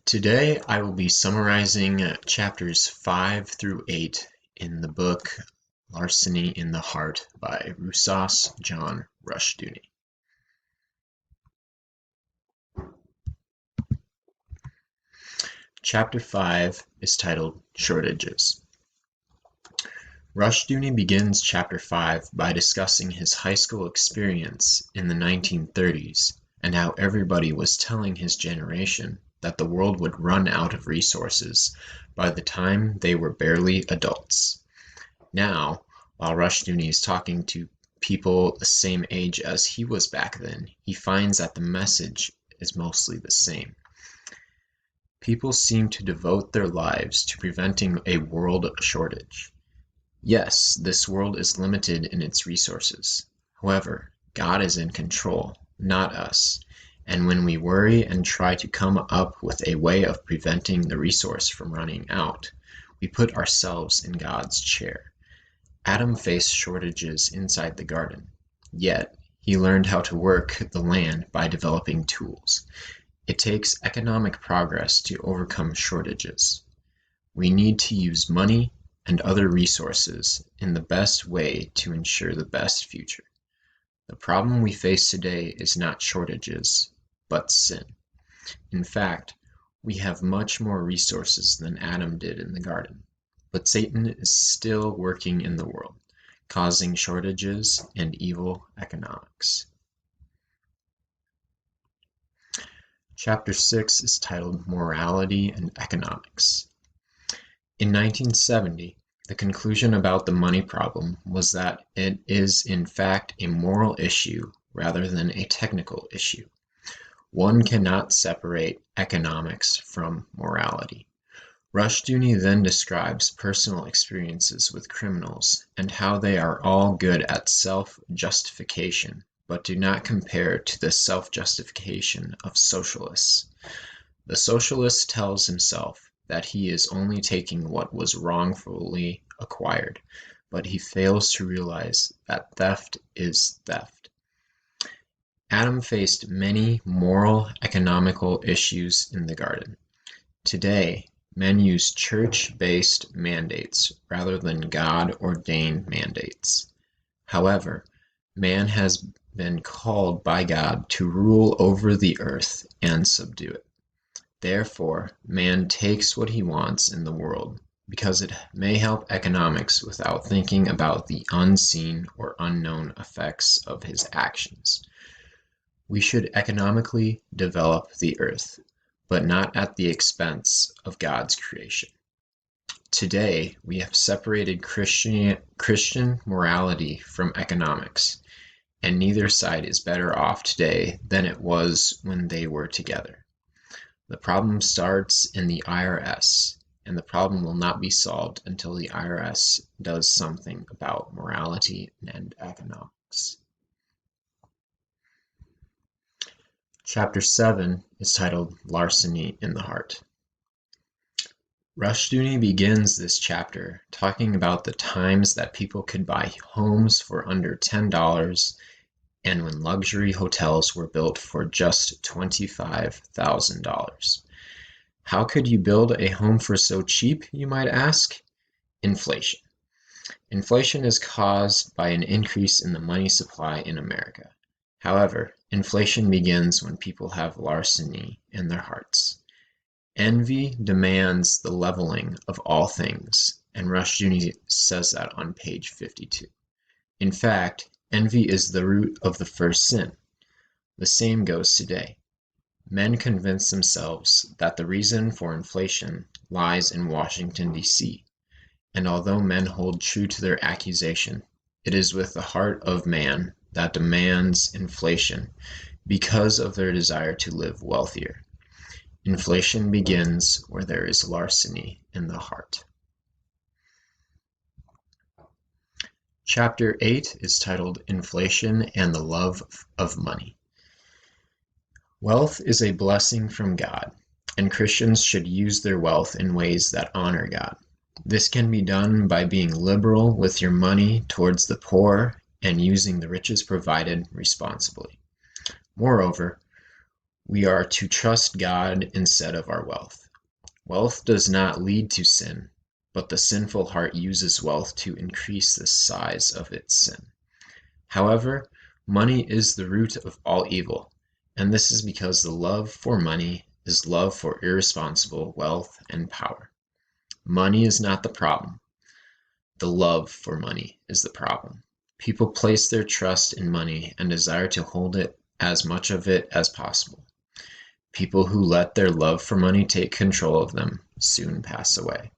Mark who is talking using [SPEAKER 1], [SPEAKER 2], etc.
[SPEAKER 1] Today I will be summarizing chapters 5 through 8 in the book Larceny in the Heart by Rousas John Rushdoony. Chapter 5 is titled Shortages. Rushdoony begins chapter 5 by discussing his high school experience in the 1930s and how everybody was telling his generation that the world would run out of resources by the time they were barely adults. Now, while Rushdoony is talking to people the same age as he was back then, he finds that the message is mostly the same. People seem to devote their lives to preventing a world shortage. Yes, this world is limited in its resources. However, God is in control, not us. And when we worry and try to come up with a way of preventing the resource from running out, we put ourselves in God's chair. Adam faced shortages inside the garden, yet he learned how to work the land by developing tools. It takes economic progress to overcome shortages. We need to use money and other resources in the best way to ensure the best future. The problem we face today is not shortages, but sin. In fact, we have much more resources than Adam did in the garden, but Satan is still working in the world, causing shortages and evil economics. Chapter 6 is titled Morality and Economics. In 1970, the conclusion about the money problem was that it is in fact a moral issue rather than a technical issue. One cannot separate economics from morality. Rushdoony then describes personal experiences with criminals and how they are all good at self-justification, but do not compare to the self-justification of socialists. The socialist tells himself that he is only taking what was wrongfully acquired, but he fails to realize that theft is theft. Adam faced many moral, economical issues in the garden. Today, men use church-based mandates rather than God-ordained mandates. However, man has been called by God to rule over the earth and subdue it. Therefore, man takes what he wants in the world because it may help economics without thinking about the unseen or unknown effects of his actions. We should economically develop the earth, but not at the expense of God's creation. Today, we have separated Christian morality from economics, and neither side is better off today than it was when they were together. The problem starts in the IRS, and the problem will not be solved until the IRS does something about morality and economics. Chapter 7 is titled Larceny in the Heart. Rushdoony begins this chapter talking about the times that people could buy homes for under $10 and when luxury hotels were built for just $25,000. How could you build a home for so cheap, you might ask? Inflation. Inflation is caused by an increase in the money supply in America. However, inflation begins when people have larceny in their hearts. Envy demands the leveling of all things, and Rushdoony says that on page 52. In fact, envy is the root of the first sin. The same goes today. Men convince themselves that the reason for inflation lies in Washington, D.C., and although men hold true to their accusation, it is with the heart of man that demands inflation because of their desire to live wealthier. Inflation begins where there is larceny in the heart. Chapter 8 is titled Inflation and the Love of Money. Wealth is a blessing from God, and Christians should use their wealth in ways that honor God. This can be done by being liberal with your money towards the poor and using the riches provided responsibly. Moreover, We are to trust God instead of our wealth. Wealth does not lead to sin, but the sinful heart uses wealth to increase the size of its sin. However, money is the root of all evil, and this is because the love for money is love for irresponsible wealth and power. Money is not the problem. The love for money is the problem. People place their trust in money and desire to hold as much of it as possible. People who let their love for money take control of them soon pass away.